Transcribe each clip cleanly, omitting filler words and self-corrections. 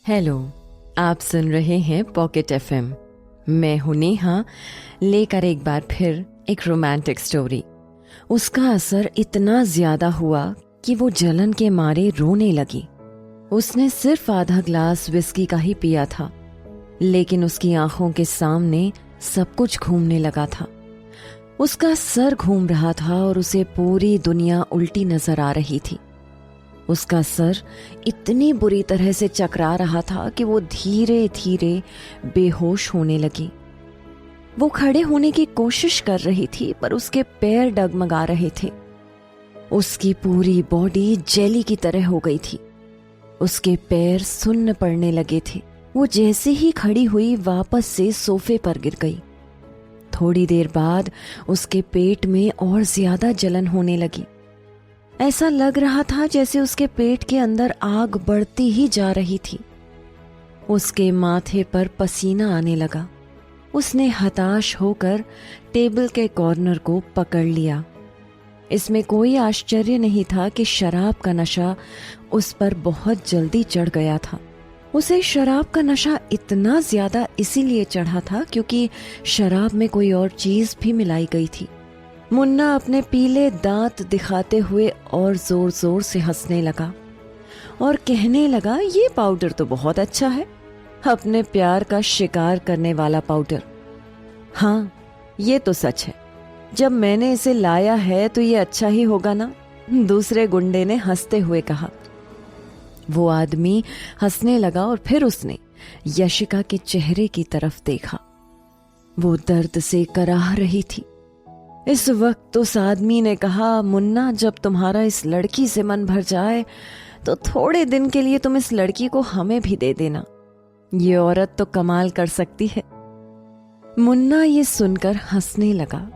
Hello, आप सुन रहे हैं पॉकेट एफएम। मैं हूं नेहा, लेकर एक बार फिर एक रोमांटिक स्टोरी। उसका असर इतना ज्यादा हुआ कि वो जलन के मारे रोने लगी। उसने सिर्फ आधा ग्लास विस्की का ही पिया था, लेकिन उसकी आंखों के सामने सब कुछ घूमने लगा था। उसका सर घूम रहा था और उसे पूरी दुनिया उल्टी नजर आ रही थी। उसका सर इतनी बुरी तरह से चकरा रहा था कि वो धीरे धीरे बेहोश होने लगी। वो खड़े होने की कोशिश कर रही थी, पर उसके पैर डगमगा रहे थे। उसकी पूरी बॉडी जेली की तरह हो गई थी। उसके पैर सुन्न पड़ने लगे थे। वो जैसे ही खड़ी हुई वापस से सोफे पर गिर गई। थोड़ी देर बाद उसके पेट में और ज्यादा जलन होने लगी। ऐसा लग रहा था जैसे उसके पेट के अंदर आग बढ़ती ही जा रही थी। उसके माथे पर पसीना आने लगा। उसने हताश होकर टेबल के कॉर्नर को पकड़ लिया। इसमें कोई आश्चर्य नहीं था कि शराब का नशा उस पर बहुत जल्दी चढ़ गया था। उसे शराब का नशा इतना ज्यादा इसीलिए चढ़ा था क्योंकि शराब में कोई और चीज भी मिलाई गई थी। मुन्ना अपने पीले दांत दिखाते हुए और जोर जोर से हंसने लगा और कहने लगा, ये पाउडर तो बहुत अच्छा है, अपने प्यार का शिकार करने वाला पाउडर। हाँ, ये तो सच है। जब मैंने इसे लाया है तो ये अच्छा ही होगा ना, दूसरे गुंडे ने हंसते हुए कहा। वो आदमी हंसने लगा और फिर उसने यशिका के चेहरे की तरफ देखा। वो दर्द से कराह रही थी। इस वक्त उस आदमी ने कहा, मुन्ना, जब तुम्हारा इस लड़की से मन भर जाए तो थोड़े दिन के लिए तुम इस लड़की को हमें भी दे देना। ये औरत तो कमाल कर सकती है। मुन्ना ये सुनकर हंसने लगा।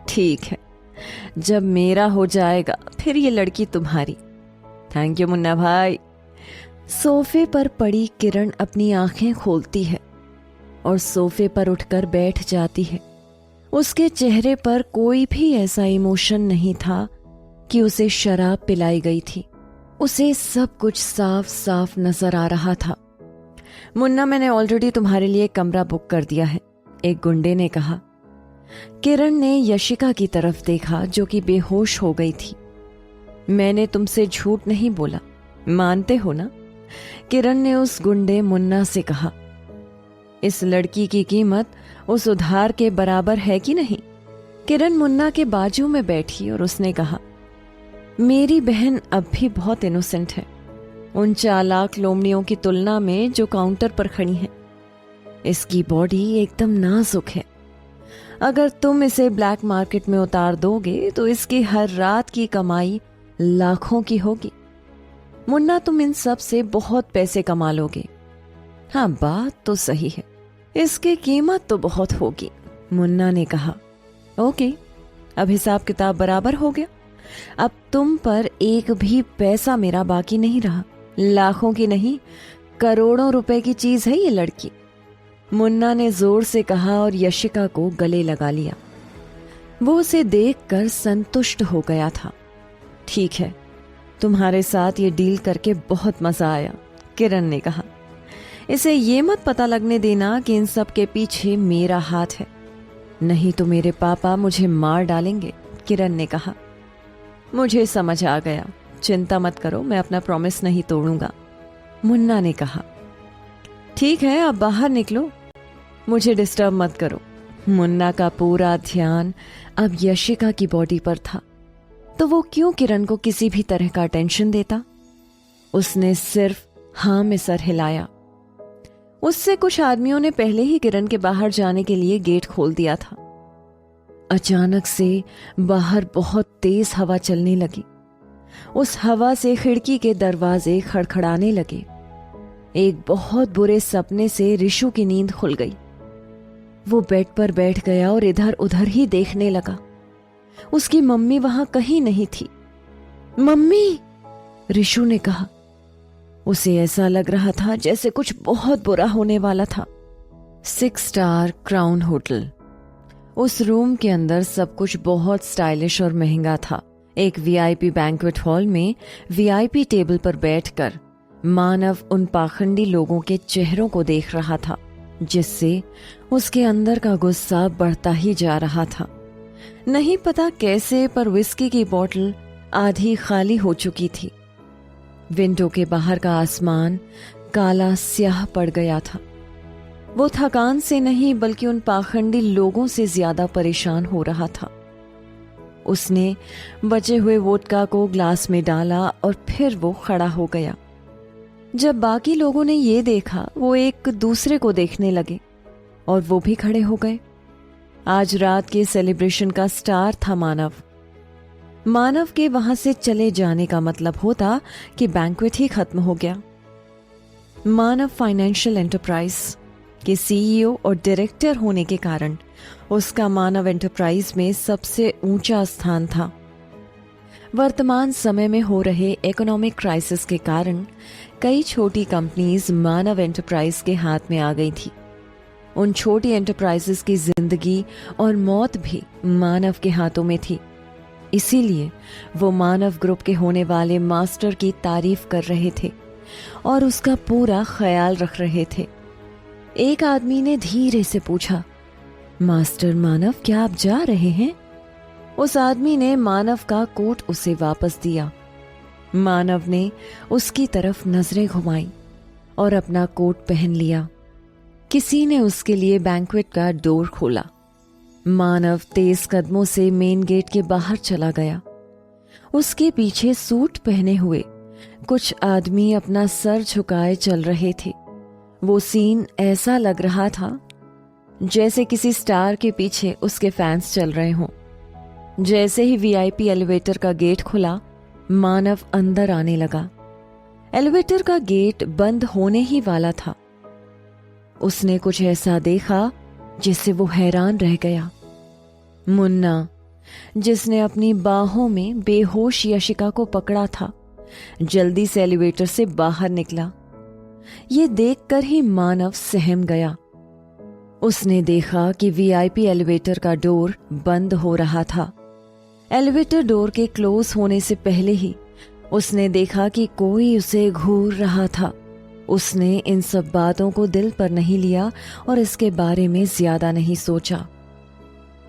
ठीक है, जब मेरा हो जाएगा फिर ये लड़की तुम्हारी। थैंक यू मुन्ना भाई। सोफे पर पड़ी किरण अपनी आंखें खोलती है और सोफे पर उठकर बैठ जाती है। उसके चेहरे पर कोई भी ऐसा इमोशन नहीं था कि उसे शराब पिलाई गई थी। उसे सब कुछ साफ साफ नजर आ रहा था। मुन्ना, मैंने ऑलरेडी तुम्हारे लिए कमरा बुक कर दिया है, एक गुंडे ने कहा। किरण ने यशिका की तरफ देखा जो कि बेहोश हो गई थी। मैंने तुमसे झूठ नहीं बोला, मानते हो ना? किरण ने उस गुंडे मुन्ना से कहा। इस लड़की की कीमत उस उधार के बराबर है कि नहीं? किरण मुन्ना के बाजू में बैठी और उसने कहा, मेरी बहन अब भी बहुत इनोसेंट है, उन चालाक लोमड़ियों की तुलना में जो काउंटर पर खड़ी हैं। इसकी बॉडी एकदम नाजुक है। अगर तुम इसे ब्लैक मार्केट में उतार दोगे तो इसकी हर रात की कमाई लाखों की होगी। मुन्ना, तुम इन सब से बहुत पैसे कमा लोगे। हाँ, बात तो सही है, इसकी कीमत तो बहुत होगी, मुन्ना ने कहा। ओके, अब हिसाब किताब बराबर हो गया। अब तुम पर एक भी पैसा मेरा बाकी नहीं रहा। लाखों की नहीं, करोड़ों रुपए की चीज है ये लड़की, मुन्ना ने जोर से कहा और यशिका को गले लगा लिया। वो उसे देखकर संतुष्ट हो गया था। ठीक है, तुम्हारे साथ ये डील करके बहुत मजा आया, किरण ने कहा। इसे ये मत पता लगने देना कि इन सब के पीछे मेरा हाथ है, नहीं तो मेरे पापा मुझे मार डालेंगे, किरण ने कहा। मुझे समझ आ गया, चिंता मत करो, मैं अपना प्रॉमिस नहीं तोड़ूंगा, मुन्ना ने कहा। ठीक है, अब बाहर निकलो, मुझे डिस्टर्ब मत करो। मुन्ना का पूरा ध्यान अब यशिका की बॉडी पर था, तो वो क्यों किरण को किसी भी तरह का टेंशन देता? उसने सिर्फ हाँ में सर हिलाया। उससे कुछ आदमियों ने पहले ही किरण के बाहर जाने के लिए गेट खोल दिया था। अचानक से बाहर बहुत तेज हवा चलने लगी। उस हवा से खिड़की के दरवाजे खड़खड़ाने लगे। एक बहुत बुरे सपने से रिशु की नींद खुल गई। वो बेड पर बैठ गया और इधर उधर ही देखने लगा। उसकी मम्मी वहां कहीं नहीं थी। मम्मी, रिशु ने कहा। उसे ऐसा लग रहा था जैसे कुछ बहुत बुरा होने वाला था। 6 स्टार क्राउन होटल। उस रूम के अंदर सब कुछ बहुत स्टाइलिश और महंगा था। एक वीआईपी बैंक्वेट हॉल में वीआईपी टेबल पर बैठकर मानव उन पाखंडी लोगों के चेहरों को देख रहा था, जिससे उसके अंदर का गुस्सा बढ़ता ही जा रहा था। नहीं पता कैसे, पर विस्की की बोतल आधी खाली हो चुकी थी। विंडो के बाहर का आसमान काला स्याह पड़ गया था। वो थकान से नहीं बल्कि उन पाखंडी लोगों से ज्यादा परेशान हो रहा था। उसने बचे हुए वोडका को ग्लास में डाला और फिर वो खड़ा हो गया। जब बाकी लोगों ने ये देखा, वो एक दूसरे को देखने लगे और वो भी खड़े हो गए। आज रात के सेलिब्रेशन का स्टार था मानव। मानव के वहां से चले जाने का मतलब होता कि बैंक्वेट ही खत्म हो गया। मानव फाइनेंशियल एंटरप्राइज के सीईओ और डायरेक्टर होने के कारण उसका मानव एंटरप्राइज में सबसे ऊंचा स्थान था। वर्तमान समय में हो रहे इकोनॉमिक क्राइसिस के कारण कई छोटी कंपनीज मानव एंटरप्राइज के हाथ में आ गई थी। उन छोटी एंटरप्राइजेस की जिंदगी और मौत भी मानव के हाथों में थी। इसीलिए वो मानव ग्रुप के होने वाले मास्टर की तारीफ कर रहे थे और उसका पूरा ख्याल रख रहे थे। एक आदमी ने धीरे से पूछा, मास्टर मानव, क्या आप जा रहे हैं? उस आदमी ने मानव का कोट उसे वापस दिया। मानव ने उसकी तरफ नजरें घुमाई और अपना कोट पहन लिया। किसी ने उसके लिए बैंक्वेट का डोर खोला। मानव तेज कदमों से मेन गेट के बाहर चला गया। उसके पीछे सूट पहने हुए कुछ आदमी अपना सर झुकाए चल रहे थे। वो सीन ऐसा लग रहा था जैसे किसी स्टार के पीछे उसके फैंस चल रहे हों। जैसे ही वीआईपी एलिवेटर का गेट खुला, मानव अंदर आने लगा। एलिवेटर का गेट बंद होने ही वाला था। उसने कुछ ऐसा देखा जिससे वो हैरान रह गया। मुन्ना, जिसने अपनी बाहों में बेहोश यशिका को पकड़ा था, जल्दी से एलिवेटर से बाहर निकला। ये देखकर ही मानव सहम गया। उसने देखा कि वीआईपी एलिवेटर का डोर बंद हो रहा था। एलिवेटर डोर के क्लोज होने से पहले ही उसने देखा कि कोई उसे घूर रहा था। उसने इन सब बातों को दिल पर नहीं लिया और इसके बारे में ज्यादा नहीं सोचा।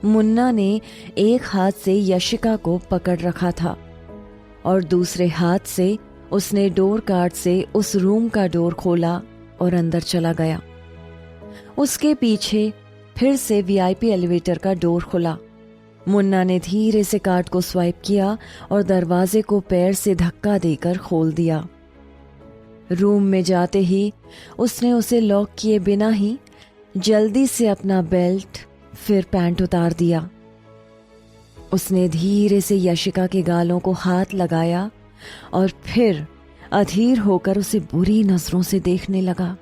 मुन्ना ने एक हाथ से यशिका को पकड़ रखा था और दूसरे हाथ से उसने डोर कार्ड से उस रूम का डोर खोला और अंदर चला गया। उसके पीछे फिर से वीआईपी एलिवेटर का डोर खुला। मुन्ना ने धीरे से कार्ड को स्वाइप किया और दरवाजे को पैर से धक्का देकर खोल दिया। रूम में जाते ही उसने उसे लॉक किए बिना ही जल्दी से अपना बेल्ट फिर पैंट उतार दिया। उसने धीरे से यशिका के गालों को हाथ लगाया और फिर अधीर होकर उसे बुरी नजरों से देखने लगा।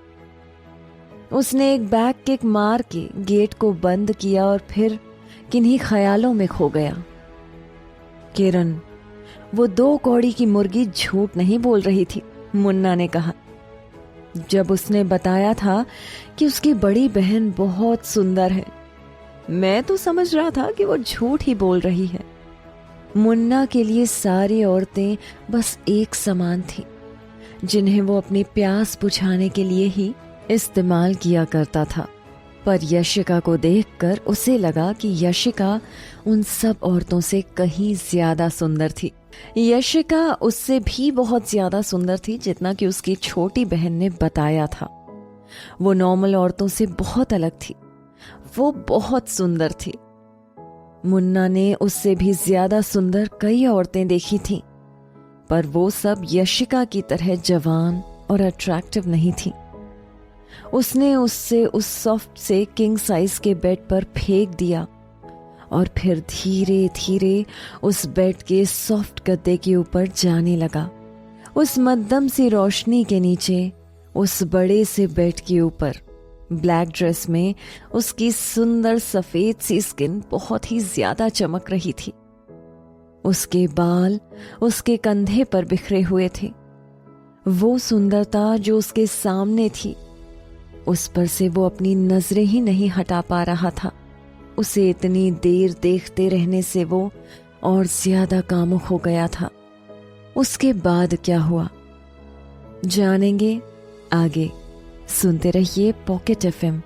उसने एक बैक किक मार के गेट को बंद किया और फिर किन्हीं ख्यालों में खो गया। किरण, वो 2 कौड़ी की मुर्गी झूठ नहीं बोल रही थी, मुन्ना ने कहा। जब उसने बताया था कि उसकी बड़ी बहन बहुत सुंदर है, मैं तो समझ रहा था कि वो झूठ ही बोल रही है। मुन्ना के लिए सारी औरतें बस एक समान थी, जिन्हें वो अपनी प्यास बुझाने के लिए ही इस्तेमाल किया करता था। पर यशिका को देखकर उसे लगा कि यशिका उन सब औरतों से कहीं ज्यादा सुंदर थी। यशिका उससे भी बहुत ज्यादा सुंदर थी जितना कि उसकी छोटी बहन ने बताया था। वो नॉर्मल औरतों से बहुत अलग थी। वो बहुत सुंदर थी। मुन्ना ने उससे भी ज्यादा सुंदर कई औरतें देखी थीं, पर वो सब यशिका की तरह जवान और अट्रैक्टिव नहीं थी। उसने उससे उस सॉफ्ट से किंग साइज के बेड पर फेंक दिया और फिर धीरे धीरे उस बेड के सॉफ्ट गद्दे के ऊपर जाने लगा। उस मध्यम सी रोशनी के नीचे उस बड़े से बेड के ऊपर ब्लैक ड्रेस में उसकी सुंदर सफेद सी स्किन बहुत ही ज्यादा चमक रही थी। उसके बाल उसके कंधे पर बिखरे हुए थे। वो सुंदरता जो उसके सामने थी, उस पर से वो अपनी नजरें ही नहीं हटा पा रहा था। उसे इतनी देर देखते रहने से वो और ज्यादा कामुक हो गया था। उसके बाद क्या हुआ, जानेंगे आगे। सुनते रहिए पॉकेट एफएम।